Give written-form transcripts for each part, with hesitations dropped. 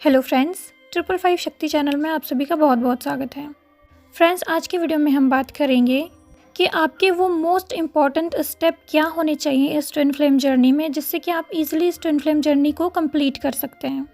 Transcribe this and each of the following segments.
Hello friends, 555 शक्ति channel में आप सभी का बहुत बहुत स्वागत है। फ्रेंड्स, आज की वीडियो में हम बात करेंगे कि आपके वो मोस्ट इम्पॉर्टेंट स्टेप क्या होने चाहिए इस ट्विन फ्लेम जर्नी में, जिससे कि आप इजीली इस ट्विन फ्लेम जर्नी को कंप्लीट कर सकते हैं।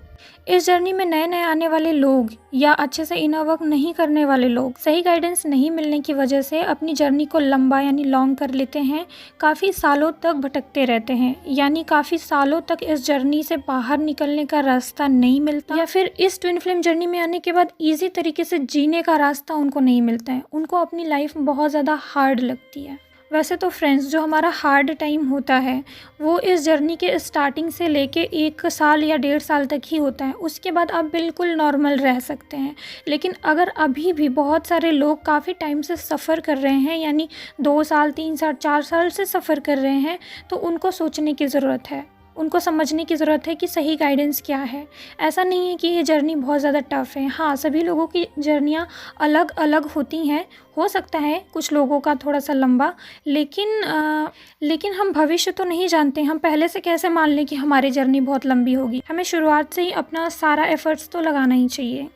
इस जर्नी में नए नए आने वाले लोग या अच्छे से इनर वर्क नहीं करने वाले लोग सही गाइडेंस नहीं मिलने की वजह से अपनी जर्नी को लंबा यानी लॉन्ग कर लेते हैं, काफ़ी सालों तक भटकते रहते हैं, यानी काफ़ी सालों तक इस जर्नी से बाहर निकलने का रास्ता नहीं मिलता, या फिर इस ट्विन फ्लेम जर्नी में आने के बाद ईजी तरीके से जीने का रास्ता उनको नहीं मिलता है। उनको अपनी लाइफ बहुत ज़्यादा हार्ड लगती है। वैसे तो फ्रेंड्स, जो हमारा हार्ड टाइम होता है वो इस जर्नी के स्टार्टिंग से लेके 1 साल या 1.5 साल तक ही होता है। उसके बाद आप बिल्कुल नॉर्मल रह सकते हैं। लेकिन अगर अभी भी बहुत सारे लोग काफ़ी टाइम से सफ़र कर रहे हैं, यानी 2 साल 3 साल 4 साल से सफ़र कर रहे हैं, तो उनको सोचने की ज़रूरत है, उनको समझने की ज़रूरत है कि सही गाइडेंस क्या है। ऐसा नहीं है कि ये जर्नी बहुत ज़्यादा टफ़ है। हाँ, सभी लोगों की जर्नियाँ अलग अलग होती हैं। हो सकता है कुछ लोगों का थोड़ा सा लंबा, लेकिन हम भविष्य तो नहीं जानते। हम पहले से कैसे मान लें कि हमारी जर्नी बहुत लंबी होगी। हमें शुरुआत से ही अपना सारा एफर्ट्स तो लगाना ही चाहिए।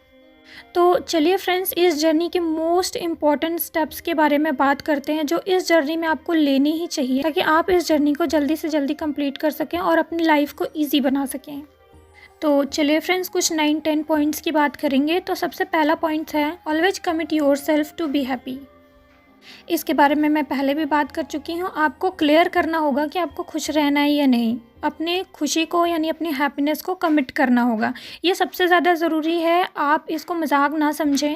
तो चलिए फ्रेंड्स, इस जर्नी के मोस्ट इम्पॉर्टेंट स्टेप्स के बारे में बात करते हैं, जो इस जर्नी में आपको लेनी ही चाहिए ताकि आप इस जर्नी को जल्दी से जल्दी कंप्लीट कर सकें और अपनी लाइफ को ईजी बना सकें। तो चलिए फ्रेंड्स, कुछ 9-10 पॉइंट्स की बात करेंगे। तो सबसे पहला पॉइंट है always commit your self to be happy. इसके बारे में मैं पहले भी बात कर चुकी हूँ। आपको क्लियर करना होगा कि आपको खुश रहना है या नहीं। अपने खुशी को यानी अपनी हैप्पीनेस को कमिट करना होगा। ये सबसे ज़्यादा ज़रूरी है। आप इसको मजाक ना समझें।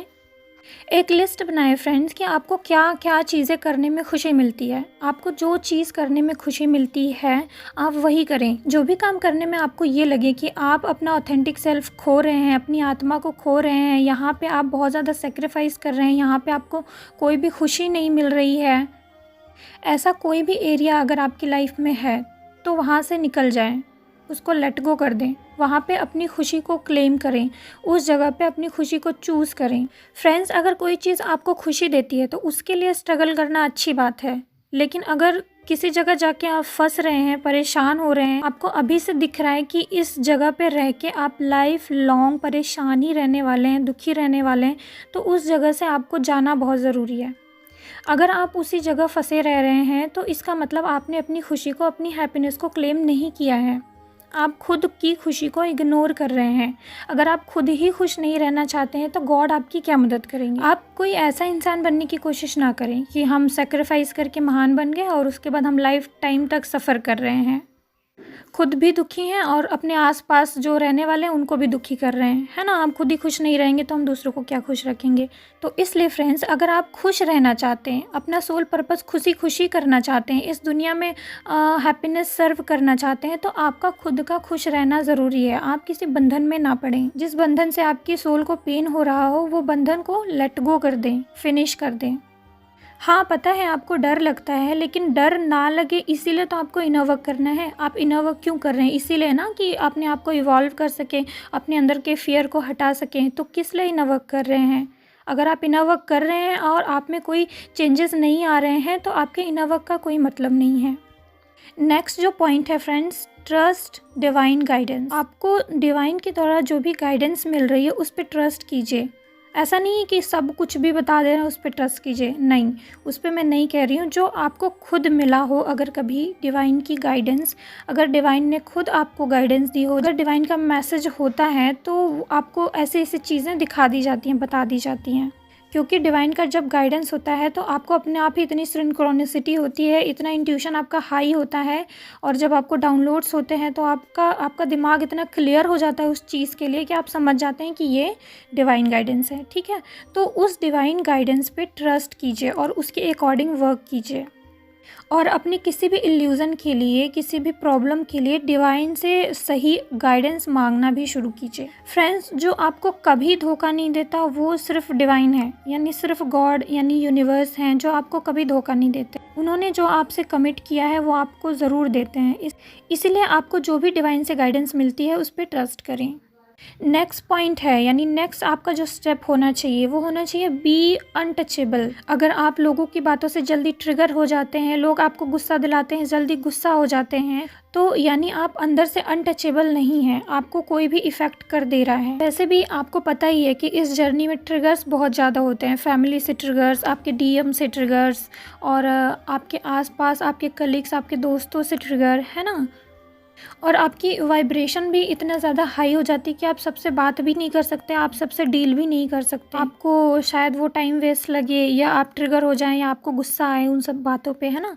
एक लिस्ट बनाएं फ्रेंड्स कि आपको क्या क्या चीज़ें करने में खुशी मिलती है। आपको जो चीज़ करने में खुशी मिलती है आप वही करें। जो भी काम करने में आपको ये लगे कि आप अपना ऑथेंटिक सेल्फ खो रहे हैं, अपनी आत्मा को खो रहे हैं, यहाँ पे आप बहुत ज़्यादा सेक्रीफाइस कर रहे हैं, यहाँ पे आपको कोई भी खुशी नहीं मिल रही है, ऐसा कोई भी एरिया अगर आपकी लाइफ में है तो वहाँ से निकल जाएं, उसको लेट गो कर दें। वहाँ पे अपनी खुशी को क्लेम करें, उस जगह पे अपनी खुशी को चूज़ करें। फ्रेंड्स, अगर कोई चीज़ आपको खुशी देती है तो उसके लिए स्ट्रगल करना अच्छी बात है। लेकिन अगर किसी जगह जाके आप फंस रहे हैं, परेशान हो रहे हैं, आपको अभी से दिख रहा है कि इस जगह पे रह के आप लाइफ लॉन्ग परेशान ही रहने वाले हैं, दुखी रहने वाले हैं, तो उस जगह से आपको जाना बहुत ज़रूरी है। अगर आप उसी जगह फंसे रह रहे हैं तो इसका मतलब आपने अपनी खुशी को, अपनी हैप्पीनेस को क्लेम नहीं किया है। आप खुद की खुशी को इग्नोर कर रहे हैं। अगर आप खुद ही खुश नहीं रहना चाहते हैं तो गॉड आपकी क्या मदद करेंगे। आप कोई ऐसा इंसान बनने की कोशिश ना करें कि हम सेक्रीफाइस करके महान बन गए और उसके बाद हम लाइफ टाइम तक सफ़र कर रहे हैं, खुद भी दुखी हैं और अपने आसपास जो रहने वाले हैं उनको भी दुखी कर रहे हैं, है ना। आप खुद ही खुश नहीं रहेंगे तो हम दूसरों को क्या खुश रखेंगे। तो इसलिए फ्रेंड्स, अगर आप खुश रहना चाहते हैं, अपना सोल पर्पस खुशी खुशी करना चाहते हैं, इस दुनिया में हैप्पीनेस सर्व करना चाहते हैं, तो आपका खुद का खुश रहना ज़रूरी है। आप किसी बंधन में ना पड़ें। जिस बंधन से आपकी सोल को पेन हो रहा हो वो बंधन को लेट गो कर दें, फिनिश कर दें। हाँ, पता है आपको डर लगता है, लेकिन डर ना लगे इसीलिए तो आपको इनर वर्क करना है। आप इनर वर्क क्यों कर रहे हैं? इसीलिए ना कि अपने आप को इवॉल्व कर सकें, अपने अंदर के फियर को हटा सकें। तो किस लिए इनर वर्क कर रहे हैं? अगर आप इनर वर्क कर रहे हैं और आप में कोई चेंजेस नहीं आ रहे हैं तो आपके इनर वर्क का कोई मतलब नहीं है। नेक्स्ट जो पॉइंट है फ्रेंड्स, ट्रस्ट डिवाइन गाइडेंस। आपको डिवाइन के द्वारा जो भी गाइडेंस मिल रही है उस पर ट्रस्ट कीजिए। ऐसा नहीं है कि सब कुछ भी बता दे रहे हैं उस पर ट्रस्ट कीजिए, नहीं, उस पर मैं नहीं कह रही हूँ। जो आपको खुद मिला हो, अगर कभी डिवाइन की गाइडेंस, अगर डिवाइन ने खुद आपको गाइडेंस दी हो, अगर डिवाइन का मैसेज होता है तो आपको ऐसे ऐसी चीज़ें दिखा दी जाती हैं, बता दी जाती हैं। क्योंकि डिवाइन का जब गाइडेंस होता है तो आपको अपने आप ही इतनी सिंक्रोनिसिटी होती है, इतना इंट्यूशन आपका हाई होता है, और जब आपको डाउनलोड्स होते हैं तो आपका दिमाग इतना क्लियर हो जाता है उस चीज़ के लिए कि आप समझ जाते हैं कि ये डिवाइन गाइडेंस है, ठीक है। तो उस डिवाइन गाइडेंस पे ट्रस्ट कीजिए और उसके अकॉर्डिंग वर्क कीजिए, और अपनी किसी भी इल्यूज़न के लिए, किसी भी प्रॉब्लम के लिए डिवाइन से सही गाइडेंस मांगना भी शुरू कीजिए। फ्रेंड्स, जो आपको कभी धोखा नहीं देता वो सिर्फ डिवाइन है, यानी सिर्फ गॉड यानी यूनिवर्स हैं जो आपको कभी धोखा नहीं देते। उन्होंने जो आपसे कमिट किया है वो आपको ज़रूर देते हैं। इसीलिए आपको जो भी डिवाइन से गाइडेंस मिलती है उस पर ट्रस्ट करें। नेक्स्ट पॉइंट है, यानी नेक्स्ट आपका जो स्टेप होना चाहिए वो होना चाहिए बी अनटचेबल। अगर आप लोगों की बातों से जल्दी ट्रिगर हो जाते हैं, लोग आपको गुस्सा दिलाते हैं, जल्दी गुस्सा हो जाते हैं, तो यानी आप अंदर से अनटचेबल नहीं हैं, आपको कोई भी इफ़ेक्ट कर दे रहा है। वैसे भी आपको पता ही है कि इस जर्नी में ट्रिगर्स बहुत ज़्यादा होते हैं, फैमिली से ट्रिगर्स, आपके डीएम से ट्रिगर्स, और आपके आसपास आपके कलीग्स, आपके दोस्तों से ट्रिगर, है ना। और आपकी वाइब्रेशन भी इतना ज़्यादा हाई हो जाती है कि आप सबसे बात भी नहीं कर सकते, आप सबसे डील भी नहीं कर सकते। आपको शायद वो टाइम वेस्ट लगे, या आप ट्रिगर हो जाएं, या आपको गुस्सा आए उन सब बातों पे, है ना।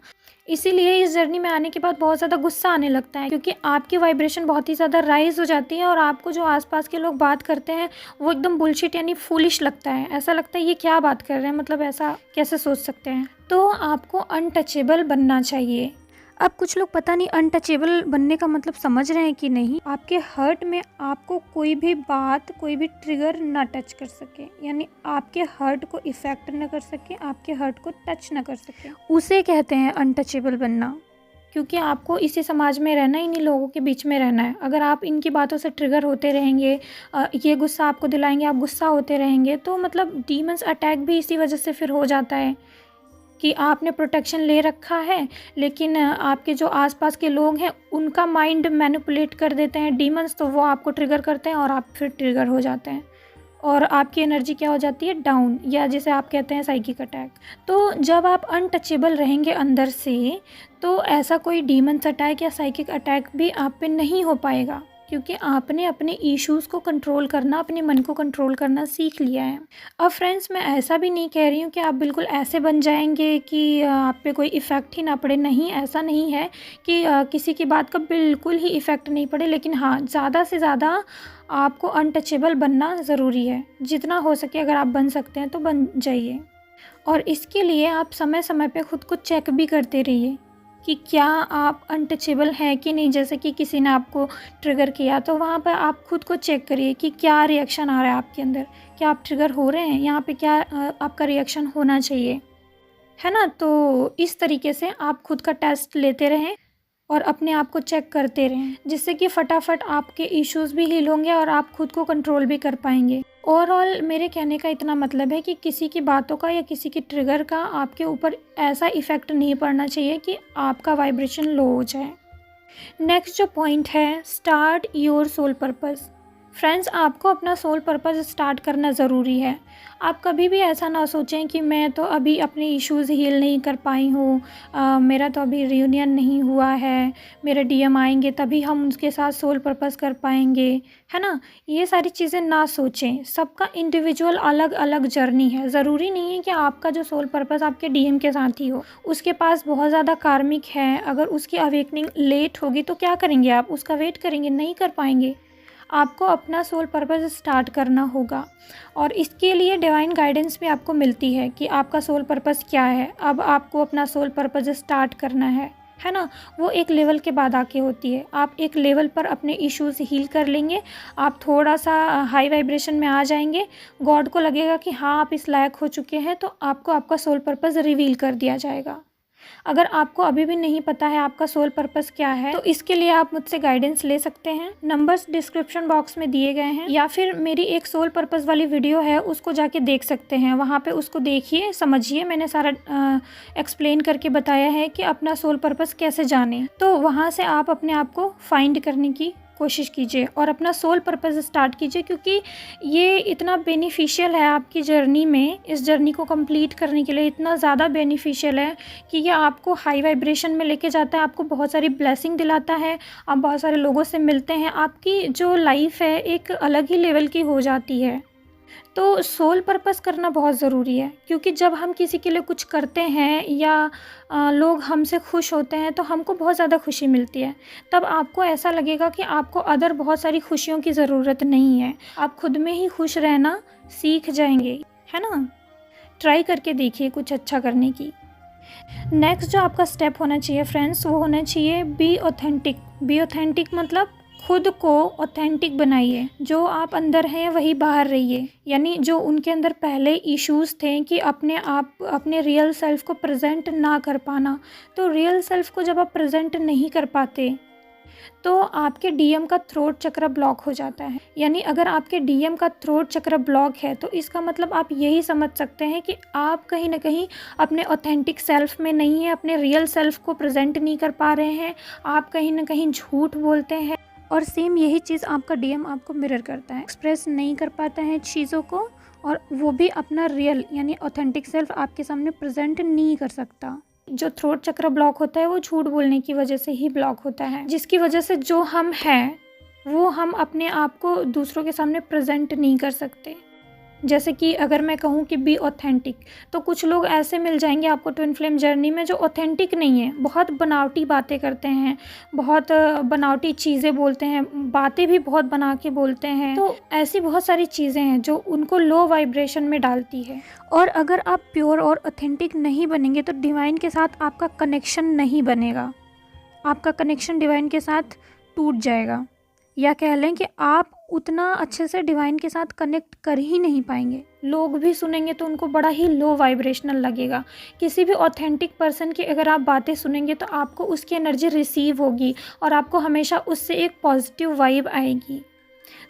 इसीलिए इस जर्नी में आने के बाद बहुत ज़्यादा गुस्सा आने लगता है, क्योंकि आपकी वाइब्रेशन बहुत ही ज़्यादा राइज हो जाती है, और आपको जो आसपास के लोग बात करते हैं वो एकदम बुलशिट यानी फूलिश लगता है। ऐसा लगता है ये क्या बात कर रहे हैं, मतलब ऐसा कैसे सोच सकते हैं। तो आपको अनटचेबल बनना चाहिए। अब कुछ लोग पता नहीं अनटचेबल बनने का मतलब समझ रहे हैं कि नहीं। आपके हर्ट में आपको कोई भी बात, कोई भी ट्रिगर ना टच कर सके, यानी आपके हर्ट को इफ़ेक्ट ना कर सके, आपके हर्ट को टच ना कर सके, उसे कहते हैं अनटचेबल बनना। क्योंकि आपको इसी समाज में रहना, इन्हीं लोगों के बीच में रहना है। अगर आप इनकी बातों से ट्रिगर होते रहेंगे, ये गुस्सा आपको दिलाएंगे, आप गुस्सा होते रहेंगे, तो मतलब डीमंस अटैक भी इसी वजह से फिर हो जाता है कि आपने प्रोटेक्शन ले रखा है, लेकिन आपके जो आसपास के लोग हैं उनका माइंड मैनिपुलेट कर देते हैं डीमंस, तो वो आपको ट्रिगर करते हैं और आप फिर ट्रिगर हो जाते हैं, और आपकी एनर्जी क्या हो जाती है, डाउन, या जिसे आप कहते हैं साइकिक अटैक। तो जब आप अनटचेबल रहेंगे अंदर से, तो ऐसा कोई डीमंस अटैक या साइकिक अटैक भी आप पे नहीं हो पाएगा, क्योंकि आपने अपने इश्यूज़ को कंट्रोल करना, अपने मन को कंट्रोल करना सीख लिया है। अब फ्रेंड्स, मैं ऐसा भी नहीं कह रही हूँ कि आप बिल्कुल ऐसे बन जाएंगे कि आप पे कोई इफ़ेक्ट ही ना पड़े। नहीं, ऐसा नहीं है कि किसी की बात का बिल्कुल ही इफ़ेक्ट नहीं पड़े, लेकिन हाँ, ज़्यादा से ज़्यादा आपको अनटचेबल बनना ज़रूरी है। जितना हो सके अगर आप बन सकते हैं तो बन जाइए, और इसके लिए आप समय समय पे खुद को चेक भी करते रहिए कि क्या आप अनटचेबल हैं कि नहीं। जैसे कि किसी ने आपको ट्रिगर किया, तो वहाँ पर आप खुद को चेक करिए कि क्या रिएक्शन आ रहा है आपके अंदर, क्या आप ट्रिगर हो रहे हैं, यहाँ पे क्या आपका रिएक्शन होना चाहिए, है ना। तो इस तरीके से आप खुद का टेस्ट लेते रहें और अपने आप को चेक करते रहें, जिससे कि फटाफट आपके इश्यूज़ भी हील होंगे और आप खुद को कंट्रोल भी कर पाएंगे। ओवरऑल मेरे कहने का इतना मतलब है कि किसी की बातों का या किसी की ट्रिगर का आपके ऊपर ऐसा इफ़ेक्ट नहीं पड़ना चाहिए कि आपका वाइब्रेशन लो हो जाए। नेक्स्ट जो पॉइंट है, start your soul purpose. Friends, आपको अपना सोल पर्पज़ स्टार्ट करना ज़रूरी है। आप कभी भी ऐसा ना सोचें कि मैं तो अभी अपने इश्यूज़ हील नहीं कर पाई हूँ, मेरा तो अभी रियूनियन नहीं हुआ है, मेरे डीएम आएंगे तभी हम उसके साथ सोल पर्पज़ कर पाएंगे, है ना। ये सारी चीज़ें ना सोचें। सबका इंडिविजुअल अलग अलग जर्नी है। ज़रूरी नहीं है कि आपका जो सोल पर्पज़ आपके डीएम के साथ ही हो। उसके पास बहुत ज़्यादा कार्मिक है, अगर उसकी अवेकनिंग लेट होगी तो क्या करेंगे आप, उसका वेट करेंगे, नहीं कर पाएंगे। आपको अपना सोल पर्पज़ स्टार्ट करना होगा, और इसके लिए डिवाइन गाइडेंस भी आपको मिलती है कि आपका सोल पर्पज़ क्या है। अब आपको अपना सोल पर्पज़ स्टार्ट करना है ना। वो एक लेवल के बाद आके होती है। आप एक लेवल पर अपने इश्यूज़ हील कर लेंगे, आप थोड़ा सा हाई वाइब्रेशन में आ जाएंगे, गॉड को लगेगा कि हाँ आप इस लायक हो चुके हैं, तो आपको आपका सोल पर्पज़ रिवील कर दिया जाएगा। अगर आपको अभी भी नहीं पता है आपका सोल पर्पस क्या है, तो इसके लिए आप मुझसे गाइडेंस ले सकते हैं। नंबर्स डिस्क्रिप्शन बॉक्स में दिए गए हैं, या फिर मेरी एक सोल पर्पस वाली वीडियो है, उसको जाके देख सकते हैं। वहाँ पे उसको देखिए, समझिए, मैंने सारा एक्सप्लेन करके बताया है कि अपना सोल पर्पस कैसे जाने। तो वहाँ से आप अपने आप को फाइंड करने की कोशिश कीजिए और अपना सोल पर्पस स्टार्ट कीजिए, क्योंकि ये इतना बेनिफिशियल है आपकी जर्नी में। इस जर्नी को कंप्लीट करने के लिए इतना ज़्यादा बेनिफिशियल है कि ये आपको हाई वाइब्रेशन में लेके जाता है, आपको बहुत सारी ब्लेसिंग दिलाता है, आप बहुत सारे लोगों से मिलते हैं, आपकी जो लाइफ है एक अलग ही लेवल की हो जाती है। तो सोल पर्पस करना बहुत ज़रूरी है, क्योंकि जब हम किसी के लिए कुछ करते हैं या लोग हमसे खुश होते हैं तो हमको बहुत ज़्यादा खुशी मिलती है। तब आपको ऐसा लगेगा कि आपको अदर बहुत सारी खुशियों की ज़रूरत नहीं है, आप खुद में ही खुश रहना सीख जाएंगे, है ना। ट्राई करके देखिए कुछ अच्छा करने की। नेक्स्ट जो आपका स्टेप होना चाहिए फ्रेंड्स, वो होना चाहिए बी ऑथेंटिक। बी ऑथेंटिक मतलब खुद को ऑथेंटिक बनाइए। जो आप अंदर हैं वही बाहर रहिए, यानी जो उनके अंदर पहले इश्यूज़ थे कि अपने आप अपने रियल सेल्फ को प्रेजेंट ना कर पाना, तो रियल सेल्फ को जब आप प्रेजेंट नहीं कर पाते तो आपके डीएम का थ्रोट चक्र ब्लॉक हो जाता है। यानी अगर आपके डीएम का थ्रोट चक्र ब्लॉक है तो इसका मतलब आप यही समझ सकते हैं कि आप कहीं ना कहीं अपने ऑथेंटिक सेल्फ में नहीं है, अपने रियल सेल्फ को प्रेजेंट नहीं कर पा रहे हैं, आप कहीं ना कहीं झूठ बोलते हैं। और सेम यही चीज़ आपका डीएम आपको मिरर करता है, एक्सप्रेस नहीं कर पाता है चीज़ों को, और वो भी अपना रियल यानी ऑथेंटिक सेल्फ आपके सामने प्रेजेंट नहीं कर सकता। जो थ्रोट चक्र ब्लॉक होता है वो झूठ बोलने की वजह से ही ब्लॉक होता है, जिसकी वजह से जो हम हैं वो हम अपने आप को दूसरों के सामने प्रेजेंट नहीं कर सकते। जैसे कि अगर मैं कहूँ कि बी ऑथेंटिक, तो कुछ लोग ऐसे मिल जाएंगे आपको ट्विन फ्लेम जर्नी में जो ऑथेंटिक नहीं है, बहुत बनावटी बातें करते हैं, बहुत बनावटी चीज़ें बोलते हैं, बातें भी बहुत बना के बोलते हैं। तो ऐसी बहुत सारी चीज़ें हैं जो उनको लो वाइब्रेशन में डालती है। और अगर आप प्योर और ऑथेंटिक नहीं बनेंगे तो डिवाइन के साथ आपका कनेक्शन नहीं बनेगा, आपका कनेक्शन डिवाइन के साथ टूट जाएगा, या कह लें कि आप उतना अच्छे से डिवाइन के साथ कनेक्ट कर ही नहीं पाएंगे। लोग भी सुनेंगे तो उनको बड़ा ही लो वाइब्रेशनल लगेगा। किसी भी ऑथेंटिक पर्सन की अगर आप बातें सुनेंगे तो आपको उसकी एनर्जी रिसीव होगी और आपको हमेशा उससे एक पॉजिटिव वाइब आएगी।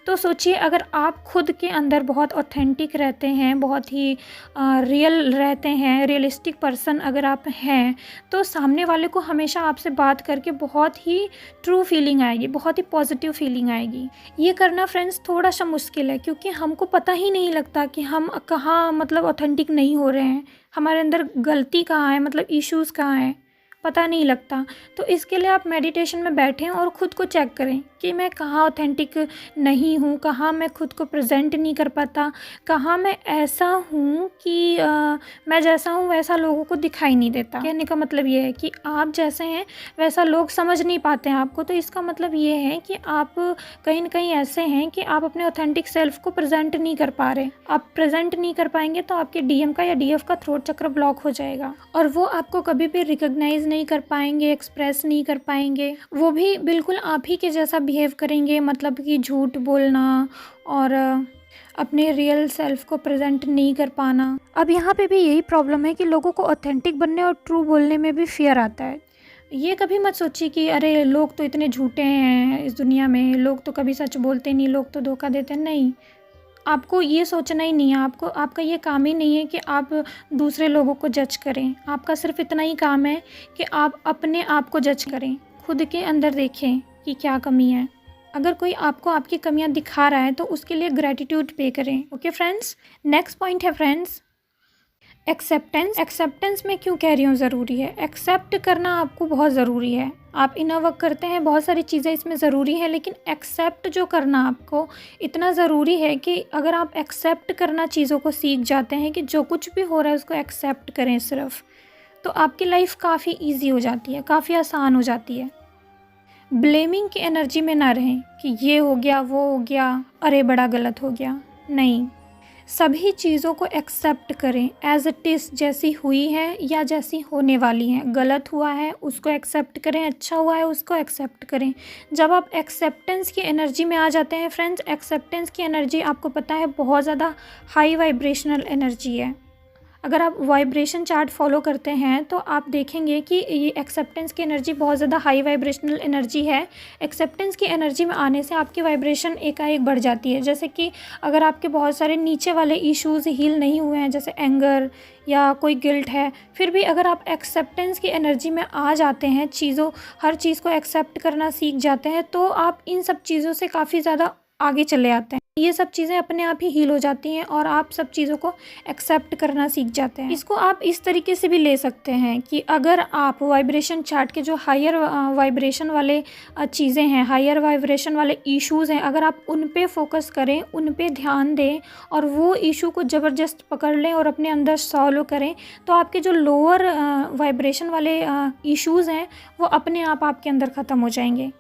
तो सोचिए, अगर आप खुद के अंदर बहुत ऑथेंटिक रहते हैं, बहुत ही रियल रहते हैं, रियलिस्टिक पर्सन अगर आप हैं, तो सामने वाले को हमेशा आपसे बात करके बहुत ही ट्रू फीलिंग आएगी, बहुत ही पॉजिटिव फीलिंग आएगी। ये करना फ्रेंड्स थोड़ा सा मुश्किल है, क्योंकि हमको पता ही नहीं लगता कि हम कहाँ मतलब ऑथेंटिक नहीं हो रहे हैं, हमारे अंदर गलती कहाँ है, मतलब इश्यूज़ कहाँ हैं, पता नहीं लगता। तो इसके लिए आप मेडिटेशन में बैठें और ख़ुद को चेक करें कि मैं कहाँ ऑथेंटिक नहीं हूँ, कहाँ मैं खुद को प्रेजेंट नहीं कर पाता, कहाँ मैं ऐसा हूँ कि मैं जैसा हूँ वैसा लोगों को दिखाई नहीं देता। कहने का मतलब ये है कि आप जैसे हैं वैसा लोग समझ नहीं पाते हैं आपको। तो इसका मतलब ये है कि आप कहीं ना कहीं ऐसे हैं कि आप अपने ऑथेंटिक सेल्फ को प्रेजेंट नहीं कर पा रहे। आप प्रेजेंट नहीं कर पाएंगे तो आपके डीएम का या डीएफ का थ्रोट चक्र ब्लॉक हो जाएगा और वो आपको कभी भी रिकॉग्नाइज नहीं कर पाएंगे, एक्सप्रेस नहीं कर पाएंगे। वो भी बिल्कुल आप ही के जैसा बिहेव करेंगे, मतलब कि झूठ बोलना और अपने रियल सेल्फ को प्रेजेंट नहीं कर पाना। अब यहाँ पे भी यही प्रॉब्लम है कि लोगों को ऑथेंटिक बनने और ट्रू बोलने में भी फियर आता है। ये कभी मत सोचिए कि अरे लोग तो इतने झूठे हैं इस दुनिया में, लोग तो कभी सच बोलते नहीं, लोग तो धोखा देते हैं। नहीं, आपको ये सोचना ही नहीं है। आपका ये काम ही नहीं है कि आप दूसरे लोगों को जज करें। आपका सिर्फ इतना ही काम है कि आप अपने आप को जज करें, खुद के अंदर देखें कि क्या कमी है। अगर कोई आपको आपकी कमियां दिखा रहा है तो उसके लिए ग्रैटिट्यूड पे करें। ओके फ्रेंड्स, नेक्स्ट पॉइंट है फ्रेंड्स एक्सेप्टेंस। एक्सेप्टेंस में क्यों कह रही हूँ ज़रूरी है, एक्सेप्ट करना आपको बहुत ज़रूरी है। आप इनर वर्क करते हैं, बहुत सारी चीज़ें इसमें ज़रूरी है, लेकिन एक्सेप्ट जो करना आपको इतना ज़रूरी है कि अगर आप एक्सेप्ट करना चीज़ों को सीख जाते हैं कि जो कुछ भी हो रहा है उसको एक्सेप्ट करें सिर्फ, तो आपकी लाइफ काफ़ी ईजी हो जाती है, काफ़ी आसान हो जाती है। ब्लेमिंग की एनर्जी में ना रहें कि ये हो गया, वो हो गया, अरे बड़ा गलत हो गया। नहीं, सभी चीज़ों को एक्सेप्ट करें एज इट इज़, जैसी हुई है या जैसी होने वाली हैं। गलत हुआ है उसको एक्सेप्ट करें, अच्छा हुआ है उसको एक्सेप्ट करें। जब आप एक्सेप्टेंस की एनर्जी में आ जाते हैं फ्रेंड्स, एक्सेप्टेंस की एनर्जी आपको पता है बहुत ज़्यादा हाई वाइब्रेशनल एनर्जी है। अगर आप वाइब्रेशन चार्ट फॉलो करते हैं तो आप देखेंगे कि ये एक्सेप्टेंस की एनर्जी बहुत ज़्यादा हाई वाइब्रेशनल एनर्जी है। एक्सेप्टेंस की एनर्जी में आने से आपकी वाइब्रेशन एकाएक बढ़ जाती है। जैसे कि अगर आपके बहुत सारे नीचे वाले इश्यूज़ हील नहीं हुए हैं, जैसे एंगर या कोई गिल्ट है, फिर भी अगर आप एक्सेप्टेंस की एनर्जी में आ जाते हैं, हर चीज़ को एक्सेप्ट करना सीख जाते हैं, तो आप इन सब चीज़ों से काफ़ी ज़्यादा आगे चले आते हैं। ये सब चीज़ें अपने आप ही हील हो जाती हैं और आप सब चीज़ों को एक्सेप्ट करना सीख जाते हैं। इसको आप इस तरीके से भी ले सकते हैं कि अगर आप वाइब्रेशन चार्ट के जो हायर वाइब्रेशन वाले चीज़ें हैं, हायर वाइब्रेशन वाले इश्यूज़ हैं, अगर आप उन पे फोकस करें, उन पे ध्यान दें और वो इशू को ज़बरदस्त पकड़ लें और अपने अंदर सॉल्व करें, तो आपके जो लोअर वाइब्रेशन वाले इश्यूज़ हैं वो अपने आप आपके अंदर ख़त्म हो जाएंगे।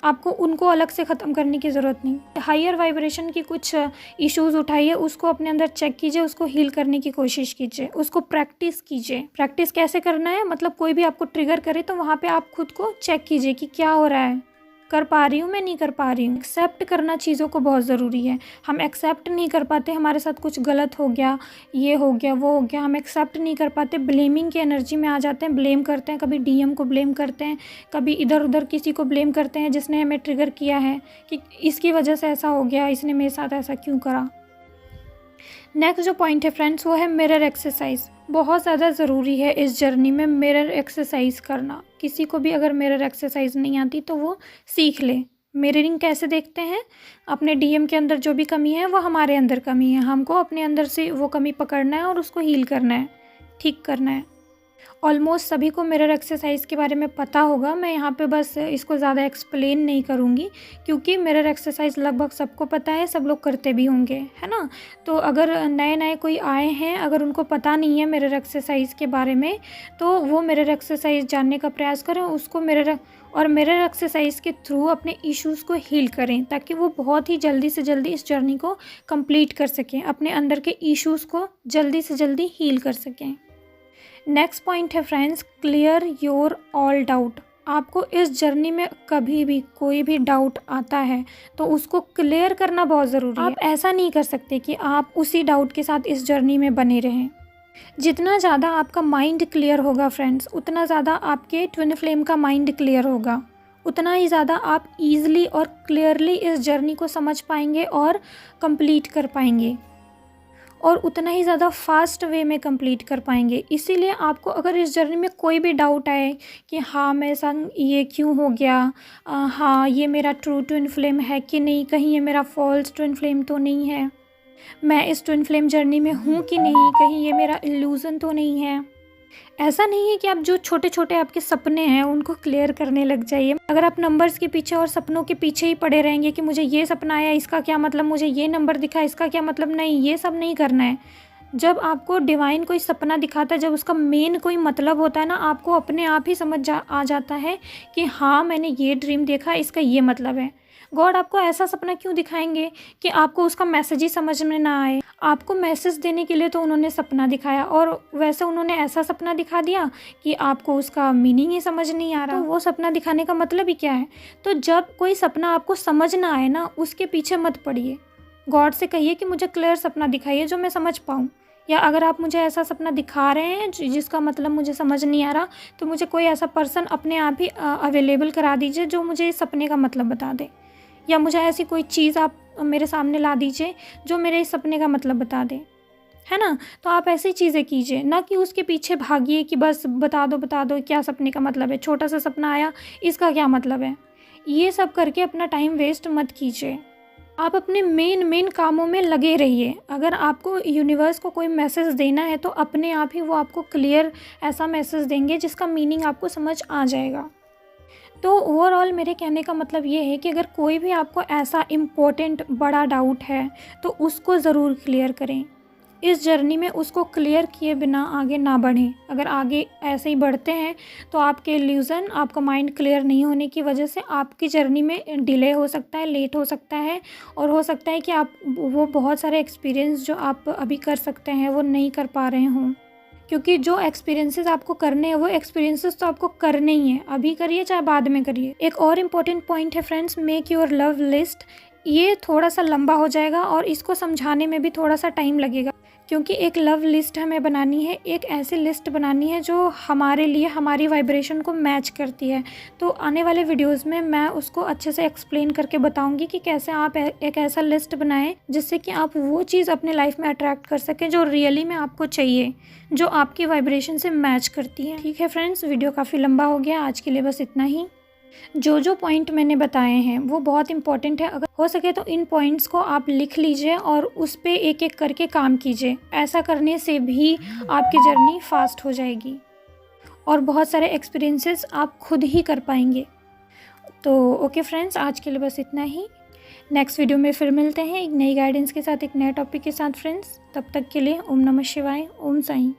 आपको उनको अलग से ख़त्म करने की ज़रूरत नहीं। हायर वाइब्रेशन की कुछ इश्यूज़ उठाइए, उसको अपने अंदर चेक कीजिए, उसको हील करने की कोशिश कीजिए, उसको प्रैक्टिस कीजिए। प्रैक्टिस कैसे करना है, मतलब कोई भी आपको ट्रिगर करे तो वहाँ पे आप खुद को चेक कीजिए कि क्या हो रहा है, कर पा रही हूँ, मैं नहीं कर पा रही हूँ। एक्सेप्ट करना चीज़ों को बहुत ज़रूरी है। हम एक्सेप्ट नहीं कर पाते, हमारे साथ कुछ गलत हो गया, ये हो गया, वो हो गया, हम एक्सेप्ट नहीं कर पाते, ब्लेमिंग की एनर्जी में आ जाते हैं, ब्लेम करते हैं, कभी डीएम को ब्लेम करते हैं, कभी इधर उधर किसी को ब्लेम करते हैं जिसने हमें ट्रिगर किया है कि इसकी वजह से ऐसा हो गया, इसने मेरे साथ ऐसा क्यों करा। नेक्स्ट जो पॉइंट है फ्रेंड्स वो है मिरर एक्सरसाइज। बहुत ज़्यादा ज़रूरी है इस जर्नी में मिरर एक्सरसाइज करना। किसी को भी अगर मिरर एक्सरसाइज नहीं आती तो वो सीख ले। मिररिंग कैसे देखते हैं, अपने डीएम के अंदर जो भी कमी है वो हमारे अंदर कमी है, हमको अपने अंदर से वो कमी पकड़ना है और उसको हील करना है, ठीक करना है। ऑलमोस्ट सभी को मिरर एक्सरसाइज के बारे में पता होगा, मैं यहाँ पे बस इसको ज़्यादा एक्सप्लेन नहीं करूँगी क्योंकि मिरर एक्सरसाइज लगभग सबको पता है, सब लोग करते भी होंगे, है ना। तो अगर नए नए कोई आए हैं, अगर उनको पता नहीं है मिरर एक्सरसाइज के बारे में, तो वो मिरर एक्सरसाइज जानने का प्रयास करें, उसको मिरर एक्सरसाइज के थ्रू अपने इश्यूज़ को हील करें ताकि वो बहुत ही जल्दी से जल्दी इस जर्नी को कंप्लीट कर सकें, अपने अंदर के इश्यूज़ को जल्दी से जल्दी हील कर सकें। नेक्स्ट पॉइंट है friends, clear your all doubt. आपको इस जर्नी में कभी भी कोई भी डाउट आता है तो उसको क्लियर करना बहुत ज़रूरी है। आप ऐसा नहीं कर सकते कि आप उसी डाउट के साथ इस जर्नी में बने रहें। जितना ज़्यादा आपका माइंड क्लियर होगा फ्रेंड्स, उतना ज़्यादा आपके ट्विन फ्लेम का माइंड क्लियर होगा, उतना ही ज़्यादा आप ईज़िली और क्लियरली इस जर्नी को समझ पाएंगे और कंप्लीट कर पाएंगे, और उतना ही ज़्यादा फास्ट वे में कंप्लीट कर पाएंगे। इसीलिए आपको अगर इस जर्नी में कोई भी डाउट आए कि हाँ मेरे साथ ये क्यों हो गया, हाँ ये मेरा ट्रू ट्विन फ्लेम है कि नहीं, कहीं ये मेरा फॉल्स ट्विन फ्लेम तो नहीं है, मैं इस ट्विन फ्लेम जर्नी में हूँ कि नहीं, कहीं ये मेरा इल्यूज़न तो नहीं है। ऐसा नहीं है कि आप जो छोटे छोटे आपके सपने हैं उनको क्लियर करने लग जाइए। अगर आप नंबर्स के पीछे और सपनों के पीछे ही पड़े रहेंगे कि मुझे ये सपना आया इसका क्या मतलब, मुझे ये नंबर दिखा इसका क्या मतलब, नहीं, ये सब नहीं करना है। जब आपको डिवाइन कोई सपना दिखाता है, जब उसका मेन कोई मतलब होता है ना, आपको अपने आप ही आ जाता है कि हाँ मैंने ये ड्रीम देखा, इसका ये मतलब है। गॉड आपको ऐसा सपना क्यों दिखाएंगे कि आपको उसका मैसेज ही समझ में ना आए। आपको मैसेज देने के लिए तो उन्होंने सपना दिखाया, और वैसे उन्होंने ऐसा सपना दिखा दिया कि आपको उसका मीनिंग ही समझ नहीं आ रहा। तो वो सपना दिखाने का मतलब ही क्या है। तो जब कोई सपना आपको समझ ना आए ना, उसके पीछे मत पड़िए। गॉड से कहिए कि मुझे क्लियर सपना दिखाइए जो मैं समझ पाऊँ, या अगर आप मुझे ऐसा सपना दिखा रहे हैं जिसका मतलब मुझे समझ नहीं आ रहा, तो मुझे कोई ऐसा पर्सन अपने आप ही अवेलेबल करा दीजिए जो मुझे इस सपने का मतलब बता दे, या मुझे ऐसी कोई चीज़ आप मेरे सामने ला दीजिए जो मेरे इस सपने का मतलब बता दे, है ना। तो आप ऐसी चीज़ें कीजिए, ना कि उसके पीछे भागिए कि बस बता दो क्या सपने का मतलब है, छोटा सा सपना आया इसका क्या मतलब है। ये सब करके अपना टाइम वेस्ट मत कीजिए, आप अपने मेन कामों में लगे रहिए। अगर आपको यूनिवर्स को कोई मैसेज देना है तो अपने आप ही वो आपको क्लियर ऐसा मैसेज देंगे जिसका मीनिंग आपको समझ आ जाएगा। तो ओवरऑल मेरे कहने का मतलब ये है कि अगर कोई भी आपको ऐसा इम्पोर्टेंट बड़ा डाउट है तो उसको ज़रूर क्लियर करें। इस जर्नी में उसको क्लियर किए बिना आगे ना बढ़ें। अगर आगे ऐसे ही बढ़ते हैं तो आपके इल्यूज़न, आपका माइंड क्लियर नहीं होने की वजह से आपकी जर्नी में डिले हो सकता है, लेट हो सकता है, और हो सकता है कि आप वो बहुत सारे एक्सपीरियंस जो आप अभी कर सकते हैं वो नहीं कर पा रहे हों। क्योंकि जो एक्सपीरियंसेस आपको करने हैं वो एक्सपीरियंसेस तो आपको करने ही हैं, अभी करिए चाहे बाद में करिए। एक और इम्पॉर्टेंट पॉइंट है friends, make your love list. ये थोड़ा सा लंबा हो जाएगा और इसको समझाने में भी थोड़ा सा टाइम लगेगा, क्योंकि एक लव लिस्ट हमें बनानी है, एक ऐसी लिस्ट बनानी है जो हमारे लिए हमारी वाइब्रेशन को मैच करती है। तो आने वाले वीडियोस में मैं उसको अच्छे से एक्सप्लेन करके बताऊंगी कि कैसे आप एक ऐसा लिस्ट बनाएं जिससे कि आप वो चीज़ अपने लाइफ में अट्रैक्ट कर सकें जो रियली में आपको चाहिए, जो आपकी वाइब्रेशन से मैच करती है। ठीक है फ्रेंड्स, वीडियो काफ़ी लंबा हो गया, आज के लिए बस इतना ही। जो पॉइंट मैंने बताए हैं वो बहुत इंपॉर्टेंट है। अगर हो सके तो इन पॉइंट्स को आप लिख लीजिए और उस पर एक एक करके काम कीजिए। ऐसा करने से भी आपकी जर्नी फास्ट हो जाएगी और बहुत सारे एक्सपीरियंसेस आप खुद ही कर पाएंगे। तो ओके फ्रेंड्स, आज के लिए बस इतना ही। नेक्स्ट वीडियो में फिर मिलते हैं एक नई गाइडेंस के साथ, एक नए टॉपिक के साथ फ्रेंड्स। तब तक के लिए ओम नमः शिवाय, ओम साईं।